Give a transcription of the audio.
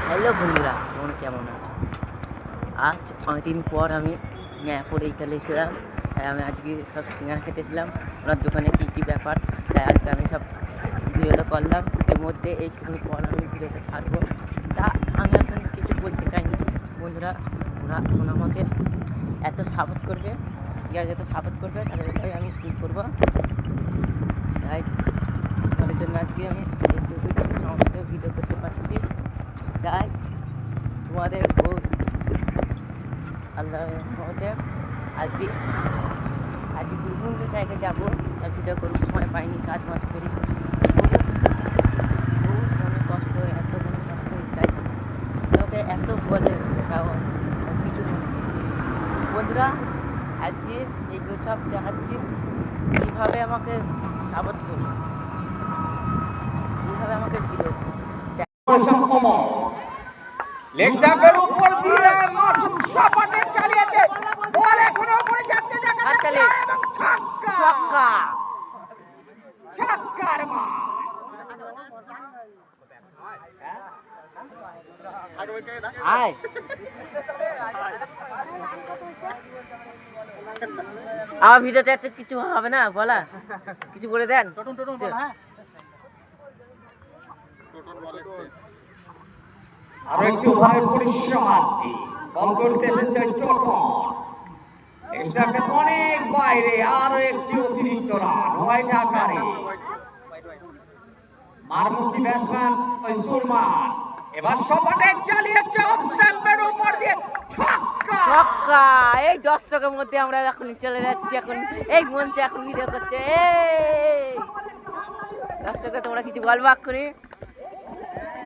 Hello বন্ধুরা, তোমরা কেমন আছো? আজ অনেকদিন পর আমি পরে এইখানে এসেছিলাম। আমি আজকে সব সিঙ্গারা খেতেছিলাম ওনার দোকানে, কী কী ব্যাপার, তাই আজকে আমি সব ভিডিওটা করলাম। এর মধ্যে এইটুকুনি পর আমি ভিডিওটা ছাড়বো। তা আমি এখন কিছু বলতে চাইনি বন্ধুরা, ওরা আমাকে এত সাপোর্ট করবে, যারা যত সাপোর্ট করবে তাদেরকে আমি কী করবো, তাই তাদের জন্য আজকে আমি সমস্ত ভিডিও করতে পারছি। তাই তোমাদের আল্লাহ আজকে বিভিন্ন জায়গায় যাবো, ভিডিও করবো, সময় পাইনি, কাজ মাছ করি, মনে কষ্ট, এত মনে কষ্ট, তাই তোমাকে এত বলে তাও কিছু বন্ধুরা আজকে এইগুলো সব দেখাচ্ছি, কীভাবে আমাকে সাপোর্ট করবে, কীভাবে আমাকে ভিডিও লেগটাপের উপর দিয়ে মাসুম সাপাটে চালিয়েছে, বল এখনো উপরে যাচ্ছে, দেখা যাচ্ছে এবং ছক্কা, ছক্কার মার। আয় আমার ভিডিওতে এত কিছু হবে না, বলা কিছু বলে দেন। আর একটু ওভারের পরিসমাপ্তি, বল করতে এসেছে টোটন, এক্সট্রাকে অনেক বাইরে, আরো একটি অতিরিক্ত রান হোয়াইট আকারে। মারমুখী ব্যাটসম্যান ওই সুরমান এবার সপাটে চালিয়েছে অফ স্ট্যাম্পের উপর দিয়ে, ছক্কা, ছক্কা। এই দর্শকের মধ্যে আমরা এখন চলে যাচ্ছি, এখন এই মঞ্চে এখন ভিডিও করছে। এই দর্শকরা তোমরা কিছু বলবো এক্ষুনি।